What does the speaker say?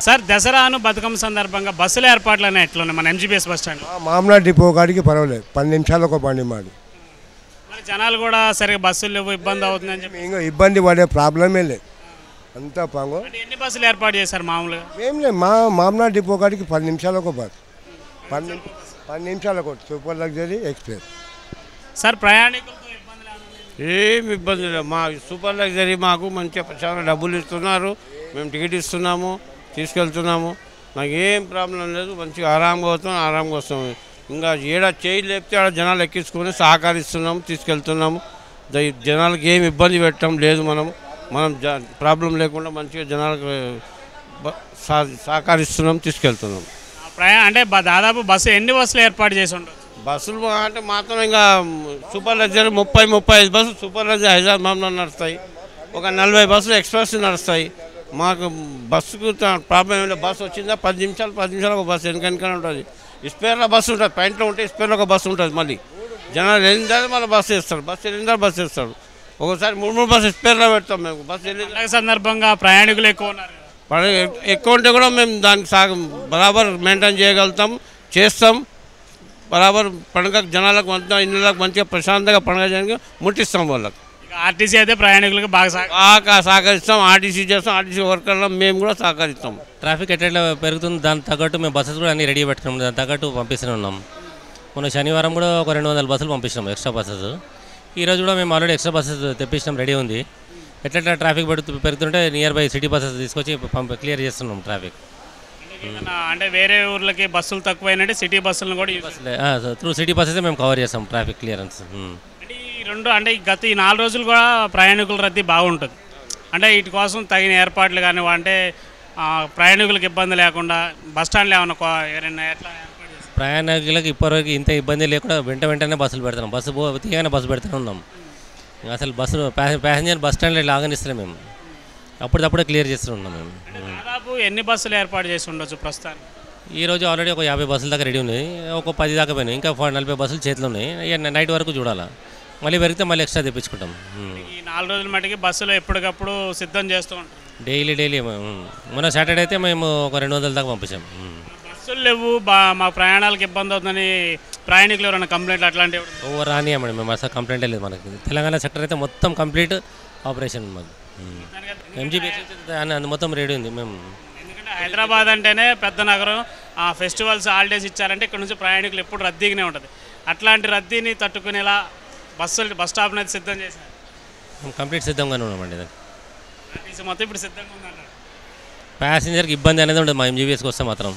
Sir దసరాను Bathukamma సందర్భంగా బస్సుల ఏర్పాట్లనే ఎట్లున్నాయి మన ఎంజీబీఎస్ బస్ స్టాండ్? మామూలు డిపో కాడికి పర్వాలేదు, 10 నిమిషాలు ఒక బండి మాది. మరి జనాలు కూడా సరిగా బస్సులు లేవు, ఇబ్బంది అవుతుందని చెప్పి ఇంకా ఇబ్బంది పడే ప్రాబ్లమే లేదు, అంతా పాంగో. అంటే ఎన్ని బస్సులు ఏర్పాటు చేశారు మామూలుగా? ఏం లేదు, మామూలు డిపో కాడికి 10 నిమిషాలు ఒక బస్, 10 నిమిషాలు ఒక సూపర్ లగ్జరీ ఎక్స్ప్రెస్. సార్ ప్రయాణికులతో ఇబ్బంది లేకుండా ఏం ఇబ్బంది లేదు. మా సూపర్ లగ్జరీ మాకు మంచిగా చాలా డబ్బులు ఇస్తున్నారు, మేము టికెట్ ఇస్తున్నాము, తీసుకెళ్తున్నాము, నాకు ఏం ప్రాబ్లం లేదు. మంచిగా ఆరాంగా పోతాం, ఆరాంగా వస్తాము. ఇంకా ఏడా చేయి లేపితే ఆడ జనాలు ఎక్కించుకొని సహకరిస్తున్నాము, తీసుకెళ్తున్నాము. జనాలకు ఏం ఇబ్బంది పెట్టడం లేదు. మనం ప్రాబ్లం లేకుండా మంచిగా జనాలకు సహకరిస్తున్నాం, తీసుకెళ్తున్నాం. అంటే దాదాపు బస్సు ఎన్ని బస్సులు ఏర్పాటు చేసి ఉండదు? బస్సులు అంటే మాత్రం ఇంకా సూపర్ లగ్జరీ 30-35 బస్సులు సూపర్ లగ్జరీ హైదరాబాద్లో నడుస్తాయి. ఒక 40 బస్సులు ఎక్స్ప్రెస్ నడుస్తాయి. మాకు బస్సుకు ప్రాబ్లం ఏమి లేదు. బస్సు వచ్చిందా 10 నిమిషాలు ఒక బస్సు వెనకనే ఉంటుంది. స్పేర్లో బస్సు ఉంటుంది, పాయింట్లో ఉంటే స్పేర్లో ఒక బస్సు ఉంటుంది. మళ్ళీ జనాలు వెళ్ళిన మళ్ళీ బస్సు వేస్తారు, బస్సు వెళ్ళిన బస్సు వేస్తారు. ఒకసారి 3 బస్సు స్పేర్లో పెడతాం మేము. బస్సు వెళ్ళిన సందర్భంగా ప్రయాణికులు ఎక్కువ ఉన్నారు, ఎక్కువ ఉంటే కూడా మేము దానికి బరాబర్ మెయింటైన్ చేయగలుగుతాం, చేస్తాం. బరాబర్ పండుగ జనాలకు ఇళ్ళకి మంచిగా ప్రశాంతంగా పండుగ చేయడానికి ముట్టిస్తాం వాళ్ళకి. ఆర్టీసీ అయితే ప్రయాణికులకు బాగా సహకరిస్తాం, ఆర్టీసీ చేస్తాం, ఆర్టీసీ వర్కర్లు మేము కూడా సహకరిస్తాం. ట్రాఫిక్ ఎట్లా పెరుగుతుంది దానికి తగ్గట్టు మేము బస్సెస్ కూడా అన్ని రెడీ పెట్టుకున్నాం, దానికి తగ్గట్టు పంపిస్తూనే ఉన్నాం. మొన్న శనివారం కూడా ఒక 200 బస్సులు పంపించినాం, ఎక్స్ట్రా బస్సెస్. ఈరోజు కూడా మేము ఆల్రెడీ ఎక్స్ట్రా బస్సెస్ తెప్పించినాం, రెడీ ఉంది. ఎట్లా ట్రాఫిక్ పెరుగుతుంటే నియర్ బై సిటీ బస్సెస్ తీసుకొచ్చి క్లియర్ చేస్తున్నాం ట్రాఫిక్. అంటే వేరే ఊర్లకి బస్సులు తక్కువైనట్టు సిటీ బస్సులను కూడా త్రూ సిటీ బస్సెస్ మేము కవర్ చేస్తాం ట్రాఫిక్ క్లియరెన్స్. అంటే గత ఈ 4 రోజులు కూడా ప్రయాణికుల రద్దీ బాగుంటుంది. అంటే వీటి కోసం తగిన ఏర్పాట్లు కానీ అంటే ప్రయాణికులకు ఇబ్బంది లేకుండా బస్ స్టాండ్లో ఏమైనా ఎట్లా ప్రయాణికులకు ఇప్పటివరకు ఇంత ఇబ్బంది లేకుండా వెంటనే బస్సులు పెడుతున్నాం, తీయగానే బస్సు పెడుతూనే ఉన్నాం. అసలు బస్సు ప్యాసింజర్ బస్ స్టాండ్లో లాగనిస్తున్నాం మేము, అప్పుడప్పుడే క్లియర్ చేస్తున్నాం మేము. దాదాపు ఎన్ని బస్సులు ఏర్పాటు చేసి ఉండొచ్చు ప్రస్తుతానికి? ఈరోజు ఆల్రెడీ ఒక 50 బస్సుల దాకా రెడీ ఉన్నాయి, ఒక 10 దాకా పోయినాయి, ఇంకా 40 బస్సులు చేతిలో ఉన్నాయి. నైట్ వరకు చూడాలా, మళ్ళీ పెరిగితే మళ్ళీ ఎక్స్ట్రా తెప్పించుకుంటాం. ఈ 4 రోజుల మటుకి బస్సులు ఎప్పటికప్పుడు సిద్ధం చేస్తూ ఉంటాం డైలీ. మొన్న సాటర్డే అయితే మేము ఒక 200 దాకా పంపించాం. బస్సులు లేవు, మా ప్రయాణాలకు ఇబ్బంది అవుతుందని ప్రయాణికులు ఎవరైనా కంప్లైంట్లు అట్లాంటివి రానియమండి మేము అసలు కంప్లైంట్ లేదు. మనకి తెలంగాణ సెక్టర్ అయితే మొత్తం కంప్లీట్ ఆపరేషన్ మాకు. ఎంజీబీఎస్ మొత్తం రెడీ ఉంది మేము. ఎందుకంటే హైదరాబాద్ అంటేనే పెద్ద నగరం, ఫెస్టివల్స్ హాలిడేస్ ఇచ్చారంటే ఇక్కడ నుంచి ప్రయాణికులు ఎప్పుడు రద్దీగానే ఉంటుంది. అట్లాంటి రద్దీని తట్టుకునేలా బస్ స్టాప్ అనేది సిద్ధం చేశారు, కంప్లీట్ సిద్ధంగానే ఉన్నామండి. మొత్తం ఇప్పుడు సిద్ధంగా ఉందంటారు. ప్యాసింజర్కి ఇబ్బంది అనేది ఉండదు మా ఎంజీబీఎస్కి వస్తే మాత్రం.